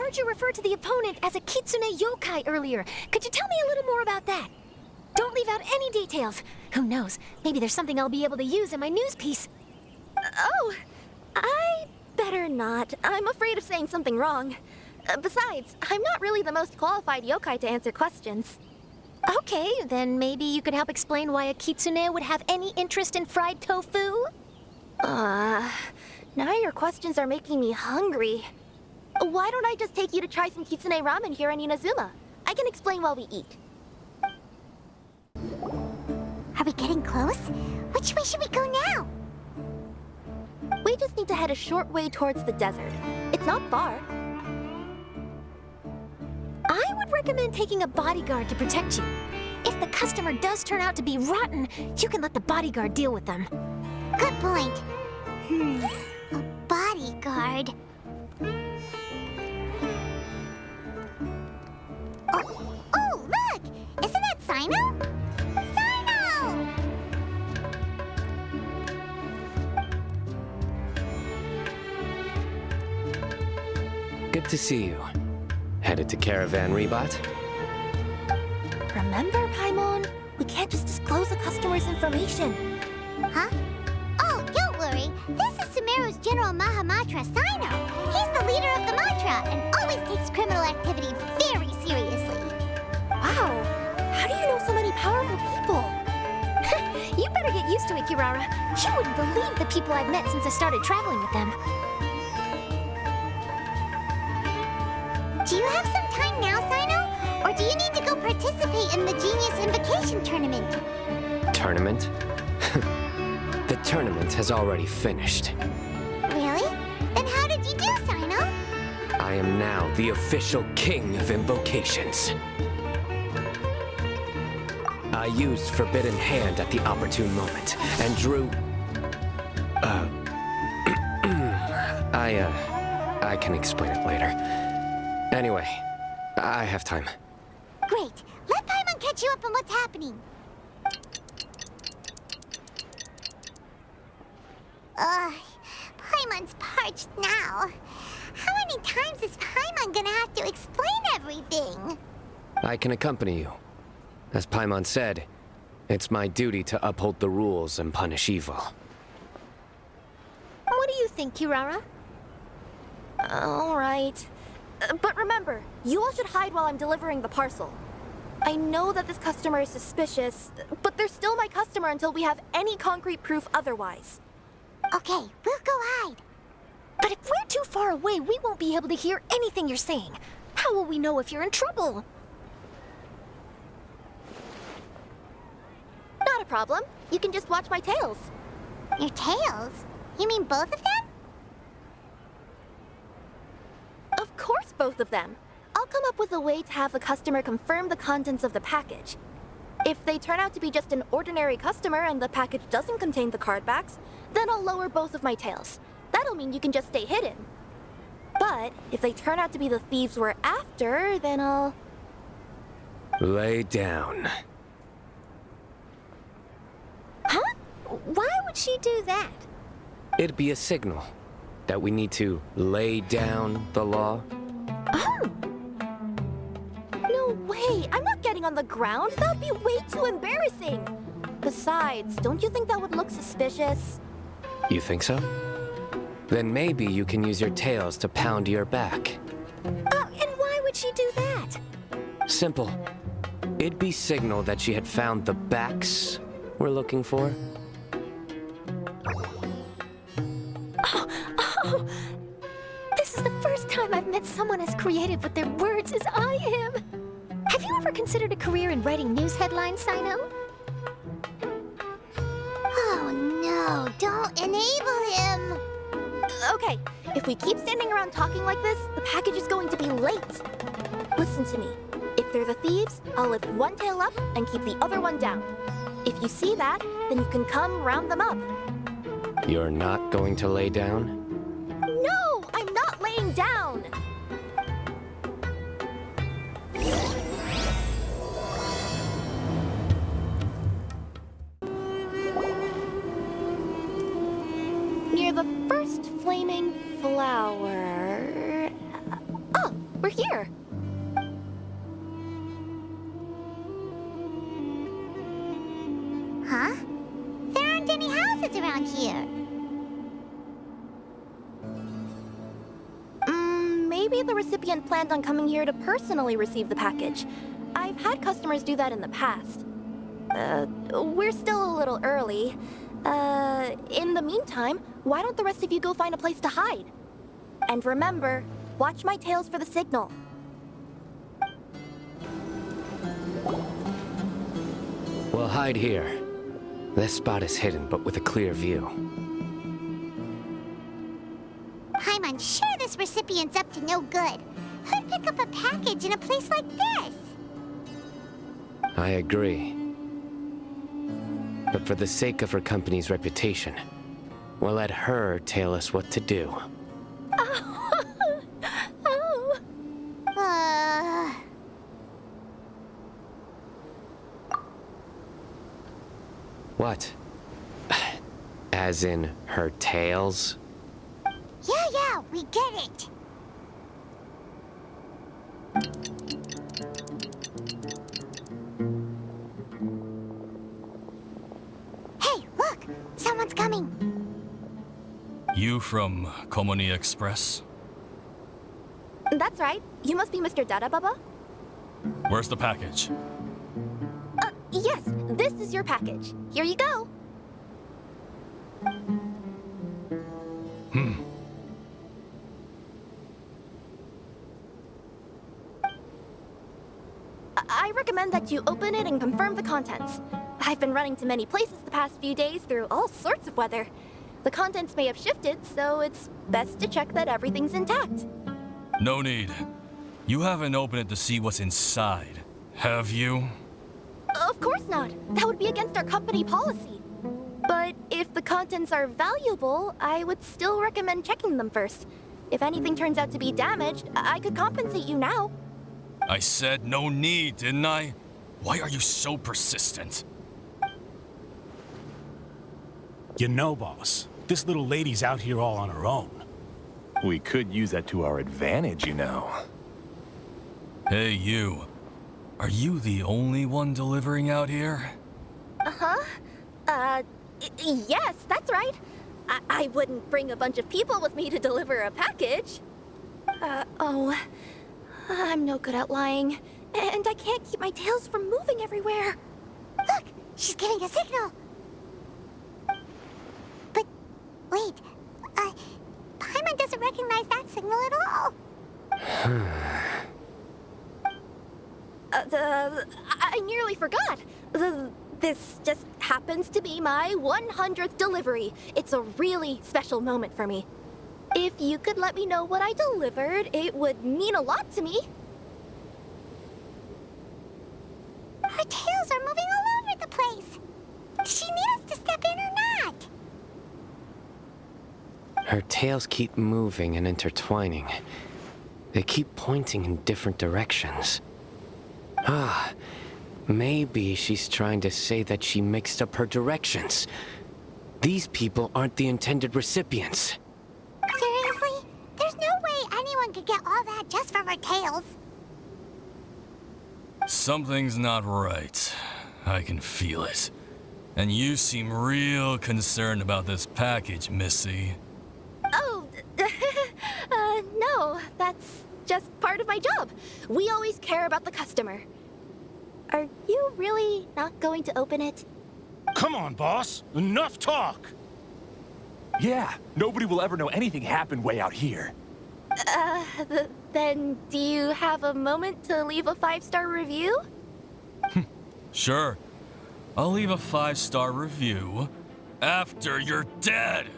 heard you refer to the opponent as a kitsune yokai earlier. Could you tell me a little more about that? Don't leave out any details. Who knows, maybe there's something I'll be able to use in my news piece. Oh, I better not. I'm afraid of saying something wrong. Besides, I'm not really the most qualified yokai to answer questions. Okay, then maybe you could help explain why a kitsune would have any interest in fried tofu? Now your questions are making me hungry. Why don't I just take you to try some kitsune ramen here in Inazuma? I can explain while we eat. Are we getting close? Which way should we go now? We just need to head a short way towards the desert. It's not far. I would recommend taking a bodyguard to protect you. If the customer does turn out to be rotten, you can let the bodyguard deal with them. Good point. A bodyguard. Oh, look! Isn't that Sino? Sino! Good to see you. Headed to Caravan Rebot? Remember, Paimon? We can't just disclose a customer's information. Huh? Oh, don't worry. This is Sumeru's General Mahamatra, Sino. He's the leader of the mantra and always takes criminal activity very seriously. Wow, how do you know so many powerful people? You better get used to it, Kirara. You wouldn't believe the people I've met since I started traveling with them. Do you have some time now, Sino? Or do you need to go participate in the Genius Invocation Tournament? Tournament? The tournament has already finished. Really? Then how did you do, Sino? I am now the official king of invocations. I used Forbidden Hand at the opportune moment, and drew... I can explain it later. Anyway, I have time. Great. Let Paimon catch you up on what's happening. Paimon's parched now. How many times is Paimon gonna have to explain everything? I can accompany you. As Paimon said, it's my duty to uphold the rules and punish evil. What do you think, Kirara? All right. But remember, you all should hide while I'm delivering the parcel. I know that this customer is suspicious, but they're still my customer until we have any concrete proof otherwise. Okay, we'll go hide. But if we're too far away, we won't be able to hear anything you're saying. How will we know if you're in trouble? Not a problem. You can just watch my tails. Your tails? You mean both of them? Of course, both of them. I'll come up with a way to have the customer confirm the contents of the package. If they turn out to be just an ordinary customer and the package doesn't contain the card backs, then I'll lower both of my tails. That'll mean you can just stay hidden. But if they turn out to be the thieves we're after, then I'll... Lay down. Huh? Why would she do that? It'd be a signal that we need to lay down the law. Oh! No way! I'm not getting on the ground! That'd be way too embarrassing! Besides, don't you think that would look suspicious? You think so? Then maybe you can use your tails to pound your back. Oh, and why would she do that? Simple. It'd be signal that she had found the backs we're looking for. Oh, this is the first time I've met someone as creative with their words as I am. Have you ever considered a career in writing news headlines, Sino? Oh no, don't enable him! Okay, if we keep standing around talking like this, the package is going to be late. Listen to me. If they're the thieves, I'll lift one tail up and keep the other one down. If you see that, then you can come round them up. You're not going to lay down? No, I'm not laying down. Near the first flaming flower... Oh, We're here. Huh? There aren't any houses around here. Maybe the recipient planned on coming here to personally receive the package. I've had customers do that in the past. We're still a little early. In the meantime, why don't the rest of you go find a place to hide? And remember, watch my tails for the signal. We'll hide here. This spot is hidden, but with a clear view. I'm unsure this recipient's up to no good. Who'd pick up a package in a place like this? I agree. But for the sake of her company's reputation, we'll let her tell us what to do. Oh. What? As in her tails? Yeah, we get it. Hey, look! Someone's coming. You from Culminate Express? That's right. You must be Mr. Dada Baba? Where's the package? Yes, this is your package. Here you go. I recommend that you open it and confirm the contents. I've been running to many places the past few days through all sorts of weather. The contents may have shifted, so it's best to check that everything's intact. No need. You haven't opened it to see what's inside, have you? Of course not. That would be against our company policy. But if the contents are valuable, I would still recommend checking them first. If anything turns out to be damaged, I could compensate you now. I said no need, didn't I? Why are you so persistent? You know, boss, this little lady's out here all on her own. We could use that to our advantage, you know. Hey, you. Are you the only one delivering out here? Yes, that's right. I wouldn't bring a bunch of people with me to deliver a package. I'm no good at lying, and I can't keep my tails from moving everywhere. Look, she's giving a signal. But, wait, Paimon doesn't recognize that signal at all. I nearly forgot. This just happens to be my 100th delivery. It's a really special moment for me. If you could let me know what I delivered, it would mean a lot to me. Her tails are moving all over the place. Does she need us to step in or not? Her tails keep moving and intertwining. They keep pointing in different directions. Maybe she's trying to say that she mixed up her directions. These people aren't the intended recipients. Seriously? There's no way anyone could get all that just from her tails. Something's not right. I can feel it. And you seem real concerned about this package, Missy. Oh, no, that's just part of my job. We always care about the customer. Are you really not going to open it? Come on, boss. Enough talk. Yeah, nobody will ever know anything happened way out here. Then do you have a moment to leave a 5-star review? Sure. I'll leave a 5-star review after you're dead.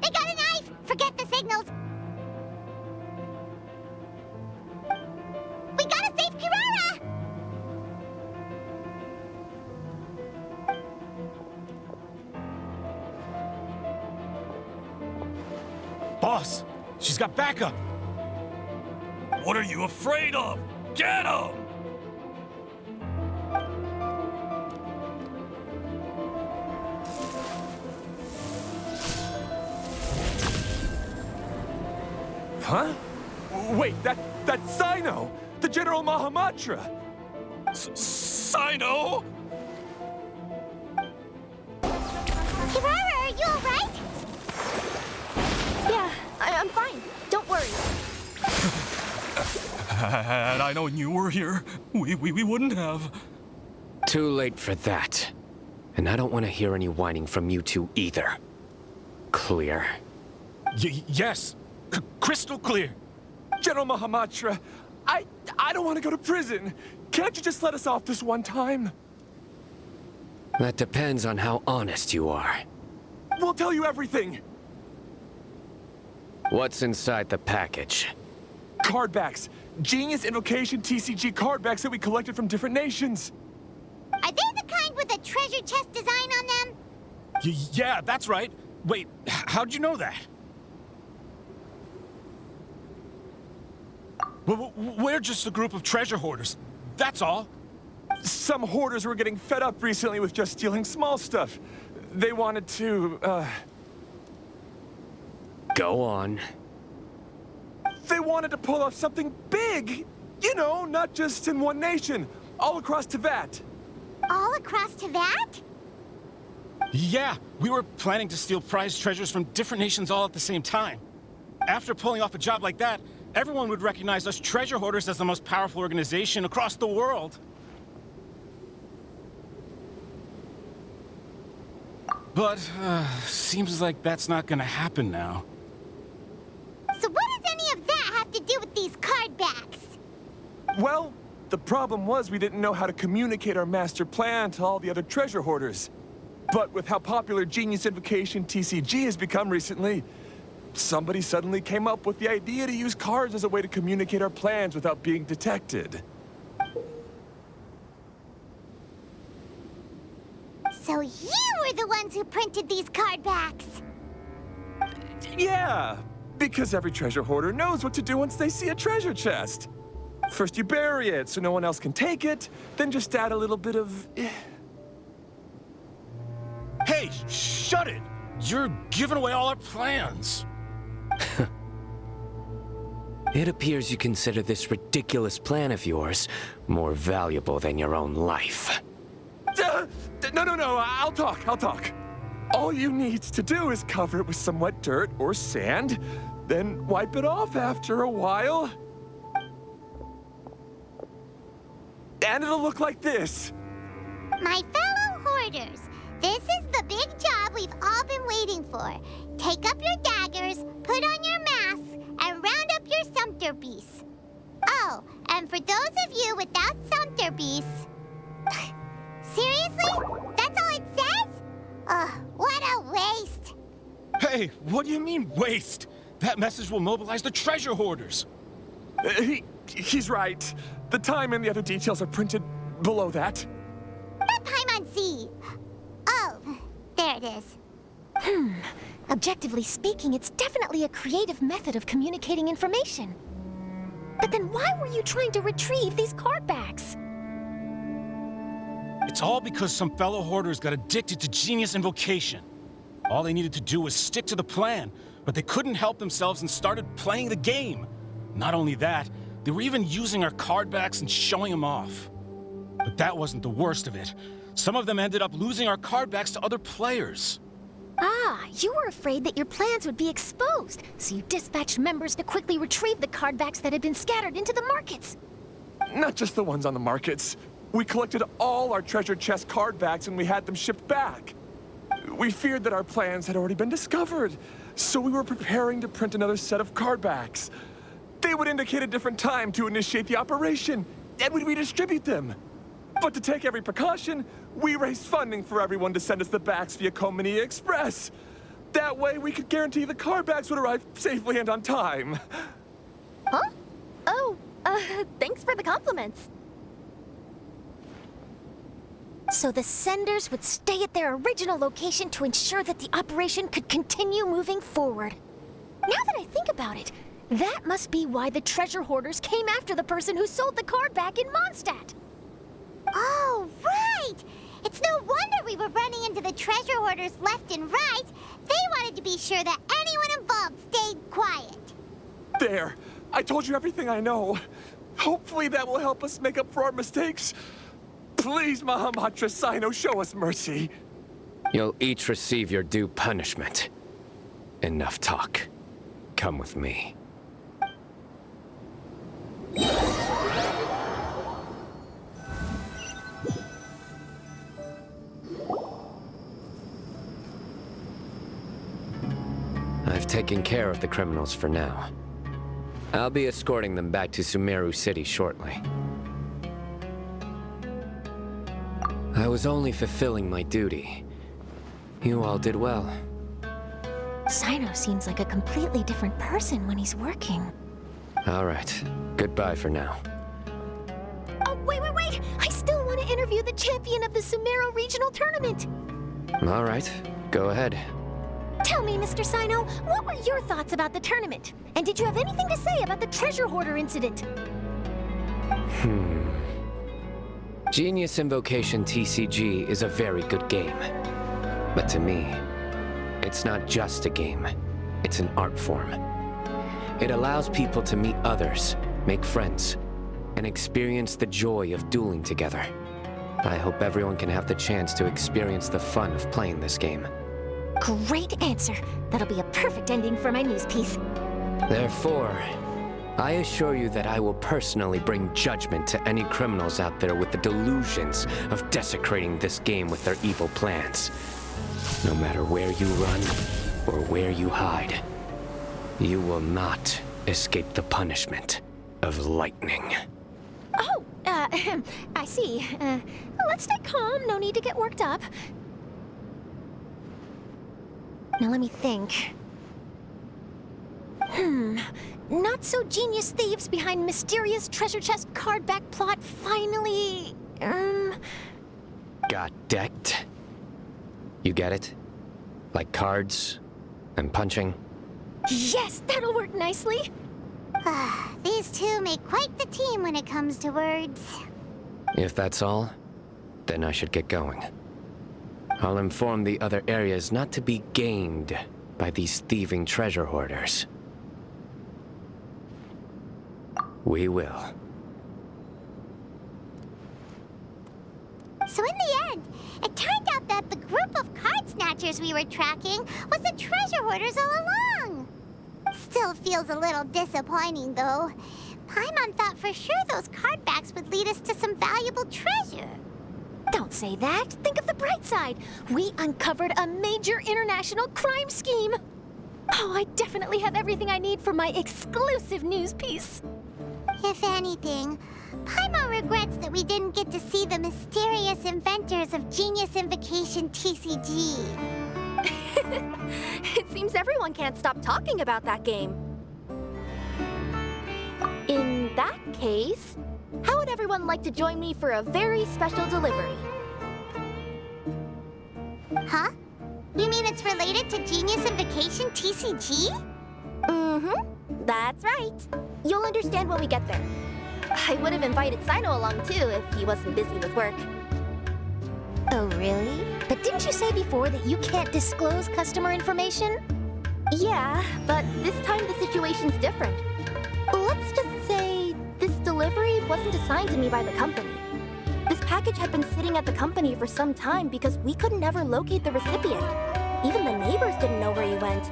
They got a knife! Forget the signals! We gotta save Kirara! Boss, she's got backup. What are you afraid of? Get him! Huh? Wait, that's Sino, the General Mahamatra. Sino? Kirara, are you alright? Yeah, I'm fine. Don't worry. Had I known you were here, we wouldn't have. Too late for that. And I don't want to hear any whining from you two either. Clear? Yes. Crystal clear. General Mahamatra, I don't want to go to prison. Can't you just let us off this one time? That depends on how honest you are. We'll tell you everything. What's inside the package? Cardbacks. Genius Invocation TCG cardbacks that we collected from different nations. Are they the kind with a treasure chest design on them? Yeah, that's right. Wait, how'd you know that? We're just a group of treasure hoarders. That's all. Some hoarders were getting fed up recently with just stealing small stuff. They wanted to, Go on. They wanted to pull off something big. You know, not just in one nation. All across Teyvat. All across Teyvat? Yeah, we were planning to steal prized treasures from different nations all at the same time. After pulling off a job like that, everyone would recognize us treasure hoarders as the most powerful organization across the world. But, seems like that's not gonna happen now. So what does any of that have to do with these cardbacks? Well, the problem was we didn't know how to communicate our master plan to all the other treasure hoarders. But with how popular Genius Invocation TCG has become recently, somebody suddenly came up with the idea to use cards as a way to communicate our plans without being detected. So you were the ones who printed these cardbacks? Yeah, because every treasure hoarder knows what to do once they see a treasure chest. First you bury it so no one else can take it, then just add a little bit of... Hey, shut it! You're giving away all our plans. It appears you consider this ridiculous plan of yours more valuable than your own life. No, I'll talk. All you need to do is cover it with some wet dirt or sand, then wipe it off after a while. And it'll look like this. My fellow hoarders, this is the big job we've all been waiting for. Take up your daggers, put on your masks, and round up your sumpter beasts. Oh, and for those of you without sumpter beasts... Seriously? That's all it says? Ugh, what a waste. Hey, what do you mean, waste? That message will mobilize the treasure hoarders. He's right. The time and the other details are printed below that. That Paimon Z. Oh, there it is. Objectively speaking, it's definitely a creative method of communicating information. But then why were you trying to retrieve these cardbacks? It's all because some fellow hoarders got addicted to Genius Invocation. All they needed to do was stick to the plan, but they couldn't help themselves and started playing the game. Not only that, they were even using our cardbacks and showing them off. But that wasn't the worst of it. Some of them ended up losing our cardbacks to other players. Ah, you were afraid that your plans would be exposed, so you dispatched members to quickly retrieve the cardbacks that had been scattered into the markets. Not just the ones on the markets. We collected all our treasure chest cardbacks and we had them shipped back. We feared that our plans had already been discovered, so we were preparing to print another set of cardbacks. They would indicate a different time to initiate the operation, and we'd redistribute them. But to take every precaution, we raised funding for everyone to send us the backs via Culminate Express. That way we could guarantee the cardbacks would arrive safely and on time. Huh? Oh, thanks for the compliments. So the senders would stay at their original location to ensure that the operation could continue moving forward. Now that I think about it, that must be why the treasure hoarders came after the person who sold the card back in Mondstadt. Oh, right! It's no wonder we were running into the treasure hoarders left and right. They wanted to be sure that anyone involved stayed quiet. There. I told you everything I know. Hopefully that will help us make up for our mistakes. Please, Mahamatra Sino, show us mercy. You'll each receive your due punishment. Enough talk. Come with me. I've taken care of the criminals for now. I'll be escorting them back to Sumeru City shortly. I was only fulfilling my duty. You all did well. Sino seems like a completely different person when he's working. All right. Goodbye for now. Oh, wait! I still want to interview the champion of the Sumeru Regional Tournament! All right. Go ahead. Tell me, Mr. Sino, what were your thoughts about the tournament? And did you have anything to say about the treasure hoarder incident? Genius Invocation TCG is a very good game. But to me, it's not just a game. It's an art form. It allows people to meet others, make friends, and experience the joy of dueling together. I hope everyone can have the chance to experience the fun of playing this game. Great answer. That'll be a perfect ending for my news piece. Therefore, I assure you that I will personally bring judgment to any criminals out there with the delusions of desecrating this game with their evil plans. No matter where you run or where you hide, you will not escape the punishment of lightning. Oh, I see. Let's stay calm. No need to get worked up. Now let me think. Not so genius thieves behind mysterious treasure chest card back plot finally... Got decked? You get it? Like cards and punching? Yes, that'll work nicely. These two make quite the team when it comes to words. If that's all, then I should get going. I'll inform the other areas not to be gamed by these thieving treasure hoarders. We will. So in the end, it turned out that the group of card snatchers we were tracking was the treasure hoarders all along. Still feels a little disappointing, though. Paimon thought for sure those card backs would lead us to some valuable treasure. Don't say that. Think of the bright side. We uncovered a major international crime scheme. Oh, I definitely have everything I need for my exclusive news piece. If anything, Paimon regrets that we didn't get to see the mysterious inventors of Genius Invocation TCG. It seems everyone can't stop talking about that game. In that case, how would everyone like to join me for a very special delivery? Huh? You mean it's related to Genius Invocation TCG? Mm-hmm. That's right. You'll understand when we get there. I would have invited Sino along too if he wasn't busy with work. Oh, really? But didn't you say before that you can't disclose customer information? Yeah, but this time the situation's different. Let's just say this delivery wasn't assigned to me by the company. This package had been sitting at the company for some time because we could never locate the recipient. Even the neighbors didn't know where he went.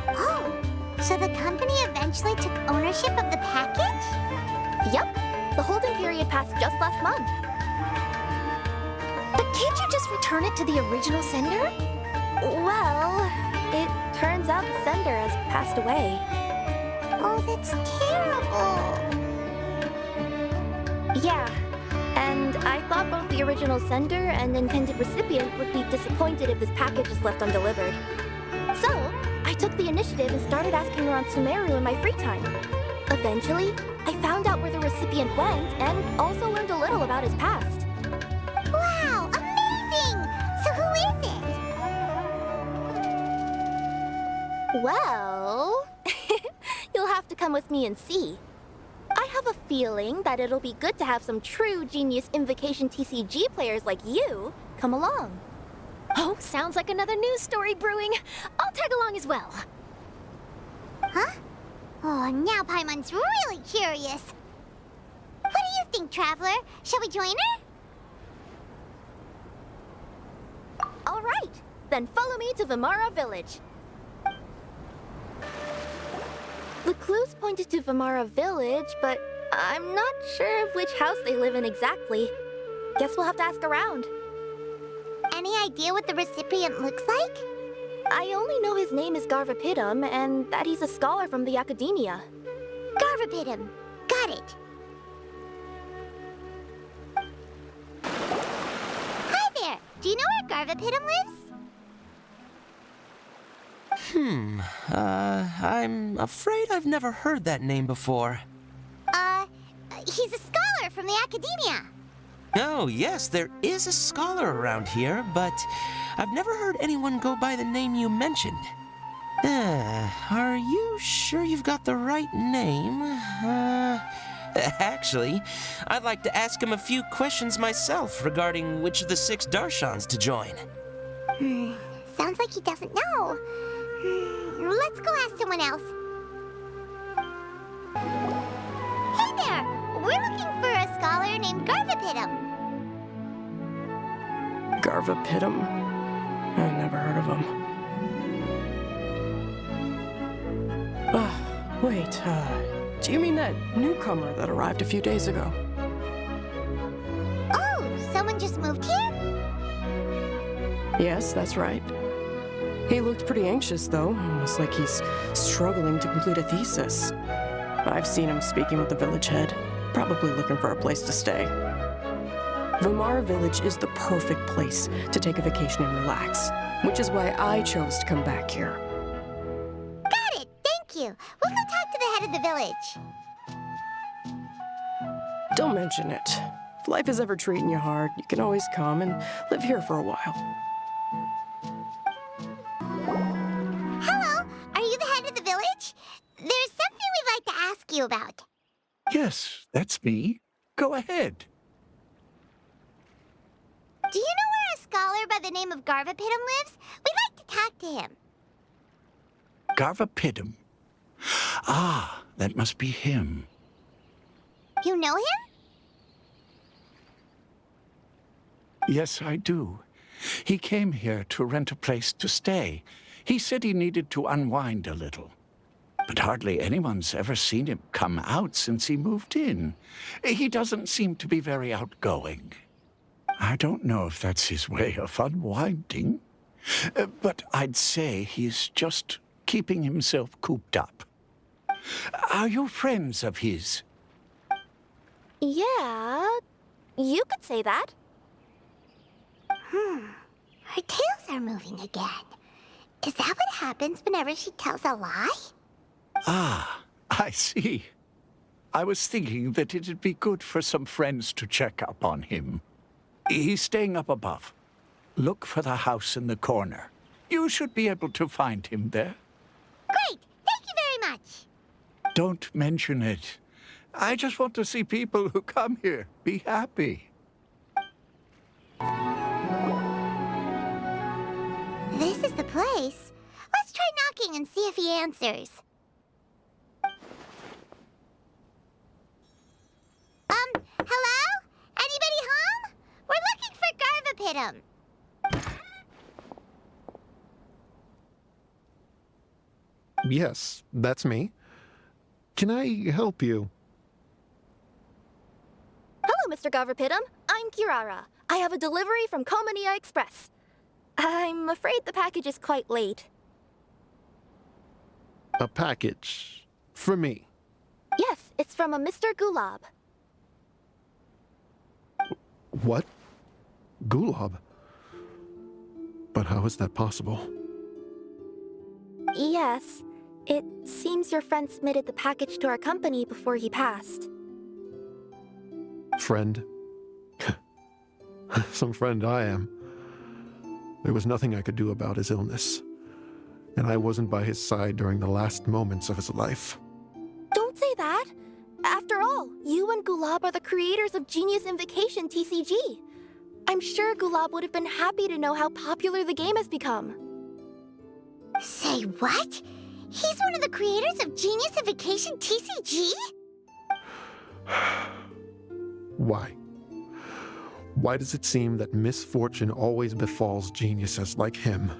Oh, so the company eventually took ownership of the package? Yup, the holding period passed just last month. But can't you just return it to the original sender? Well, it turns out the sender has passed away. Oh, that's terrible. Yeah, and I thought both the original sender and intended recipient would be disappointed if this package is left undelivered. So, I took the initiative and started asking around Sumeru in my free time. Eventually, I found out where the recipient went and also learned a little about his past. Wow, amazing! So who is it? Well, you'll have to come with me and see. I have a feeling that it'll be good to have some true Genius Invocation TCG players like you come along. Oh, sounds like another news story brewing. I'll tag along as well. Huh? Oh, Oh, now Paimon's really curious. What do you think, Traveler? Shall we join her? All right, then follow me to Vimara Village. The clues pointed to Vimara Village, but I'm not sure of which house they live in exactly. Guess we'll have to ask around. Any idea what the recipient looks like? I only know his name is Garvapidum and that he's a scholar from the Academia. Garvapidum. Got it. Hi there. Do you know where Garvapidum lives? I'm afraid I've never heard that name before. He's a scholar from the Academia. Oh, yes, there is a scholar around here, but I've never heard anyone go by the name you mentioned. Are you sure you've got the right name? Actually, I'd like to ask him a few questions myself regarding which of the 6 Darshans to join. Sounds like he doesn't know. Let's go ask someone else. Hey there! We're looking for a scholar named Garvapidum. Garvapidum? I never heard of him. Wait, do you mean that newcomer that arrived a few days ago? Oh, someone just moved here? Yes, that's right. He looked pretty anxious, though. Almost like he's struggling to complete a thesis. I've seen him speaking with the village head, probably looking for a place to stay. Vimara Village is the perfect place to take a vacation and relax, which is why I chose to come back here. Got it! Thank you! We'll go talk to the head of the village. Don't mention it. If life is ever treating you hard, you can always come and live here for a while. Hello, are you the head of the village? There's something we'd like to ask you about. Yes, that's me. Go ahead. Do you know where a scholar by the name of Garvapidum lives? We'd like to talk to him. Garvapidum. Ah, that must be him. You know him? Yes, I do. He came here to rent a place to stay. He said he needed to unwind a little. But hardly anyone's ever seen him come out since he moved in. He doesn't seem to be very outgoing. I don't know if that's his way of unwinding, but I'd say he's just keeping himself cooped up. Are you friends of his? Yeah, you could say that. Her tails are moving again. Is that what happens whenever she tells a lie? Ah, I see. I was thinking that it'd be good for some friends to check up on him. He's staying up above. Look for the house in the corner. You should be able to find him there. Great! Thank you very much! Don't mention it. I just want to see people who come here be happy. This is the place. Let's try knocking and see if he answers. Hello? Anybody home? We're looking for Garvapidum. Yes, that's me. Can I help you? Hello, Mr. Garvapidum. I'm Kirara. I have a delivery from Culminate Express. I'm afraid the package is quite late. A package for me. Yes, it's from a Mr. Gulab. What? Gulab? But how is that possible? Yes, it seems your friend submitted the package to our company before he passed. Friend? Some friend I am. There was nothing I could do about his illness, and I wasn't by his side during the last moments of his life. Don't say that. After all, you and Gulab are the creators of Genius Invocation TCG. I'm sure Gulab would have been happy to know how popular the game has become. Say what? He's one of the creators of Genius Invocation TCG? Why? Why does it seem that misfortune always befalls geniuses like him?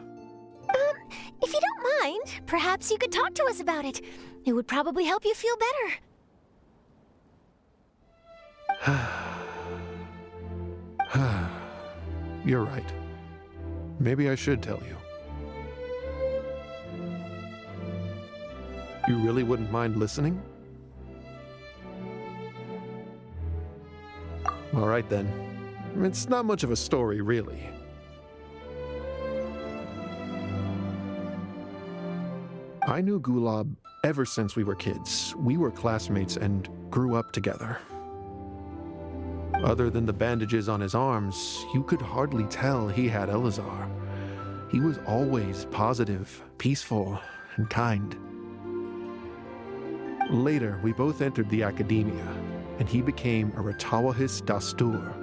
If you don't mind, perhaps you could talk to us about it. It would probably help you feel better. You're right. Maybe I should tell you. You really wouldn't mind listening? All right then. It's not much of a story, really. I knew Gulab ever since we were kids. We were classmates and grew up together. Other than the bandages on his arms, you could hardly tell he had Elazar. He was always positive, peaceful, and kind. Later, we both entered the academia, and he became a Ratawahis Dastur.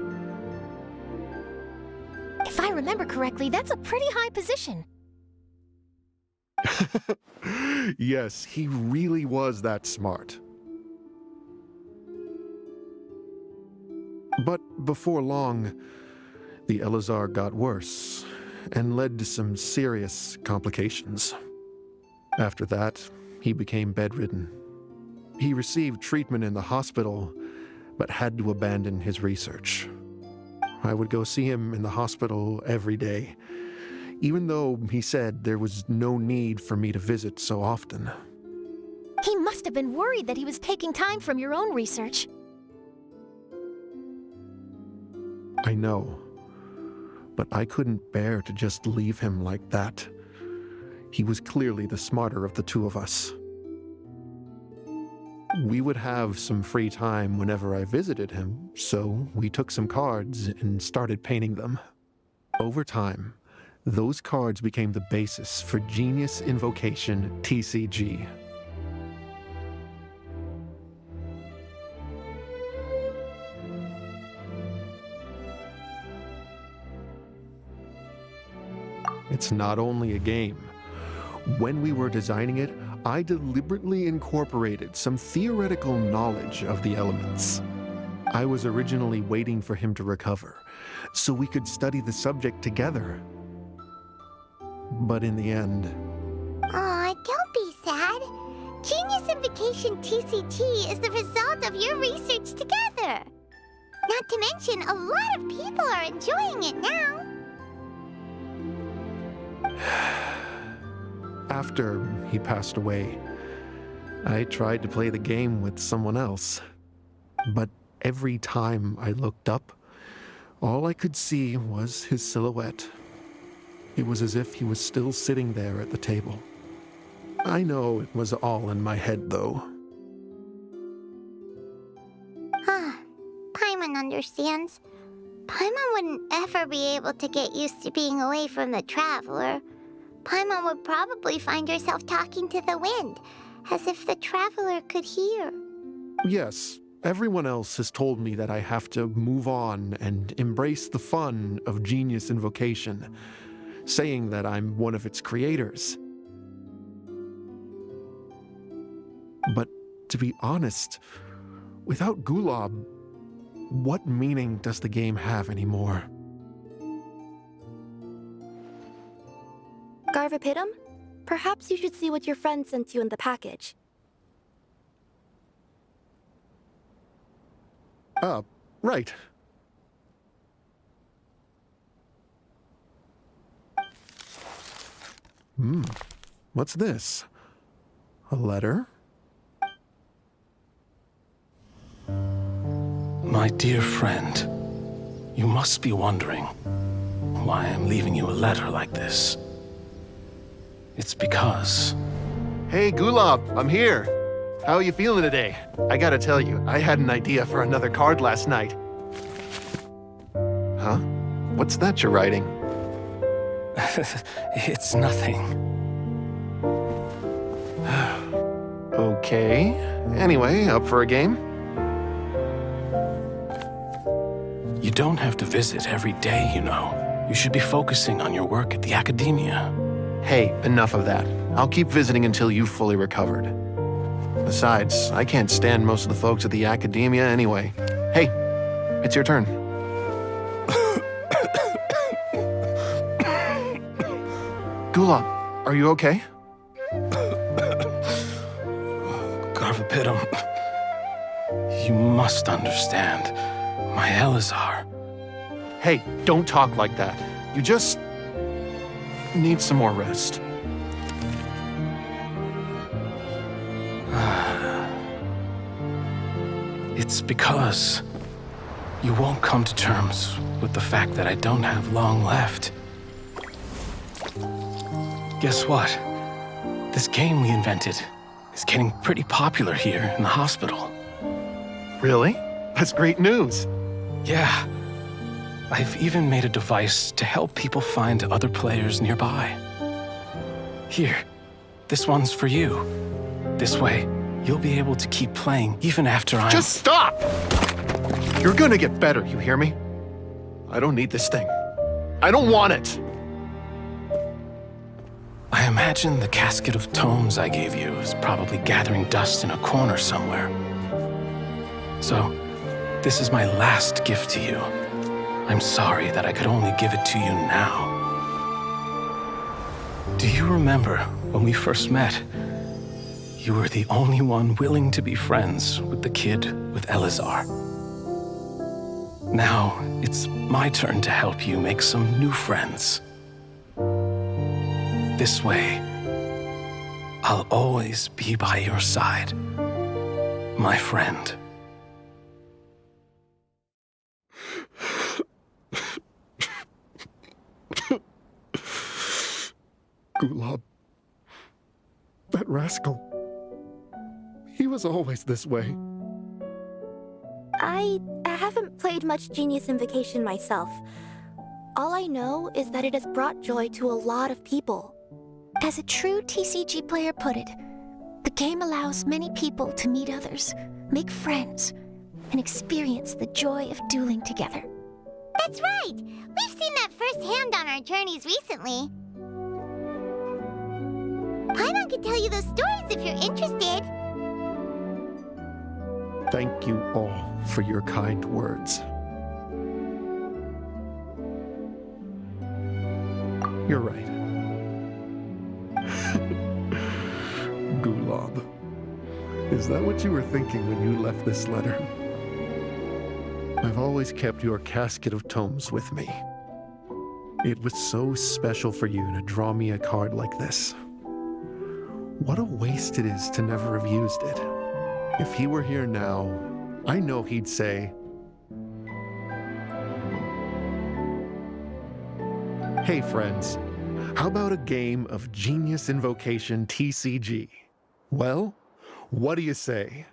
If I remember correctly, that's a pretty high position. Yes, he really was that smart. But before long, the Elazar got worse and led to some serious complications. After that, he became bedridden. He received treatment in the hospital, but had to abandon his research. I would go see him in the hospital every day, even though he said there was no need for me to visit so often. He must have been worried that he was taking time from your own research. I know, but I couldn't bear to just leave him like that. He was clearly the smarter of the two of us. We would have some free time whenever I visited him, so we took some cards and started painting them. Over time, those cards became the basis for Genius Invocation TCG. It's not only a game. When we were designing it, I deliberately incorporated some theoretical knowledge of the elements. I was originally waiting for him to recover, so we could study the subject together. But in the end... Aw, don't be sad. Genius Invocation TCG is the result of your research together. Not to mention, a lot of people are enjoying it now. After he passed away, I tried to play the game with someone else. But every time I looked up, all I could see was his silhouette. It was as if he was still sitting there at the table. I know it was all in my head, though. Paimon understands. Paimon wouldn't ever be able to get used to being away from the Traveler. Paimon would probably find herself talking to the wind, as if the Traveler could hear. Yes, everyone else has told me that I have to move on and embrace the fun of Genius Invocation, saying that I'm one of its creators. But to be honest, without Gulab, what meaning does the game have anymore? Garvapitum? Perhaps you should see what your friend sent you in the package. Right. What's this? A letter? My dear friend, you must be wondering why I'm leaving you a letter like this. It's because... Hey, Gulab, I'm here. How are you feeling today? I gotta tell you, I had an idea for another card last night. Huh? What's that you're writing? It's nothing. Okay. Anyway, up for a game? You don't have to visit every day, you know. You should be focusing on your work at the academia. Hey, enough of that. I'll keep visiting until you've fully recovered. Besides, I can't stand most of the folks at the academia anyway. Hey, it's your turn. Gulab, are you okay? Garvapidum, you must understand. My Elazar. Hey, don't talk like that. You just need some more rest. It's because you won't come to terms with the fact that I don't have long left. Guess what? This game we invented is getting pretty popular here in the hospital. Really? That's great news. Yeah. I've even made a device to help people find other players nearby. Here, this one's for you. This way, you'll be able to keep playing even after I'm— Just stop! You're gonna get better, you hear me? I don't need this thing. I don't want it! I imagine the casket of tomes I gave you is probably gathering dust in a corner somewhere. So, this is my last gift to you. I'm sorry that I could only give it to you now. Do you remember when we first met? You were the only one willing to be friends with the kid with Elazar. Now, it's my turn to help you make some new friends. This way, I'll always be by your side, my friend. Gulab. That rascal. He was always this way. I haven't played much Genius Invocation myself. All I know is that it has brought joy to a lot of people. As a true TCG player put it, the game allows many people to meet others, make friends, and experience the joy of dueling together. That's right! We've seen that firsthand on our journeys recently. Paimon could tell you those stories if you're interested. Thank you all for your kind words. You're right. Gulab. Is that what you were thinking when you left this letter? I've always kept your casket of tomes with me. It was so special for you to draw me a card like this. What a waste it is to never have used it. If he were here now, I know he'd say, "Hey friends, how about a game of Genius Invocation TCG? Well, what do you say?"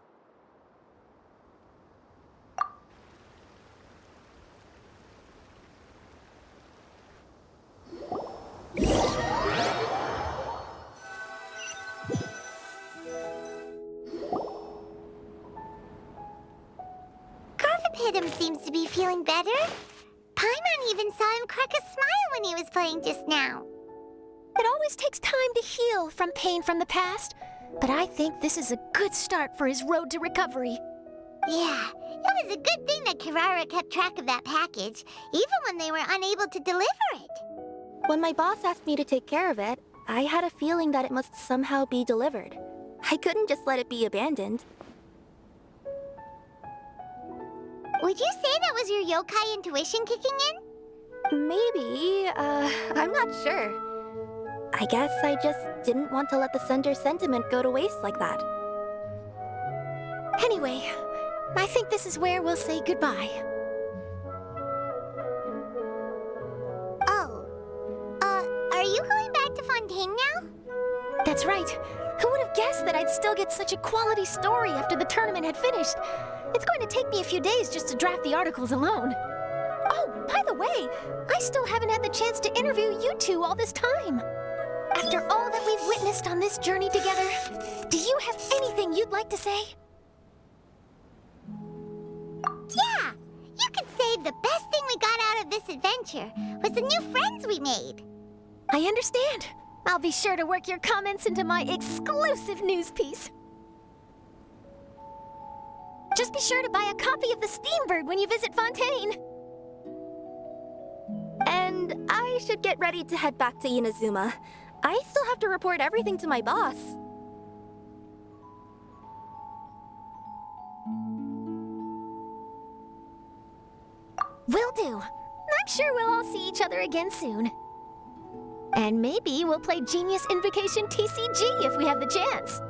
Garvapidum seems to be feeling better. Paimon even saw him crack a smile when he was playing just now. It always takes time to heal from pain from the past, but I think this is a good start for his road to recovery. Yeah, it was a good thing that Kirara kept track of that package, even when they were unable to deliver it. When my boss asked me to take care of it, I had a feeling that it must somehow be delivered. I couldn't just let it be abandoned. Would you say that was your yokai intuition kicking in? Maybe, I'm not sure. I guess I just didn't want to let the sender's sentiment go to waste like that. Anyway, I think this is where we'll say goodbye. Oh, are you going back to Fontaine now? That's right. Who would have guessed that I'd still get such a quality story after the tournament had finished? It's going to take me a few days just to draft the articles alone. Oh, by the way, I still haven't had the chance to interview you two all this time. After all that we've witnessed on this journey together, do you have anything you'd like to say? Yeah, you could say the best thing we got out of this adventure was the new friends we made. I understand. I'll be sure to work your comments into my exclusive news piece. Just be sure to buy a copy of the Steambird when you visit Fontaine. And I should get ready to head back to Inazuma. I still have to report everything to my boss. Will do. I'm sure we'll all see each other again soon. And maybe we'll play Genius Invocation TCG if we have the chance.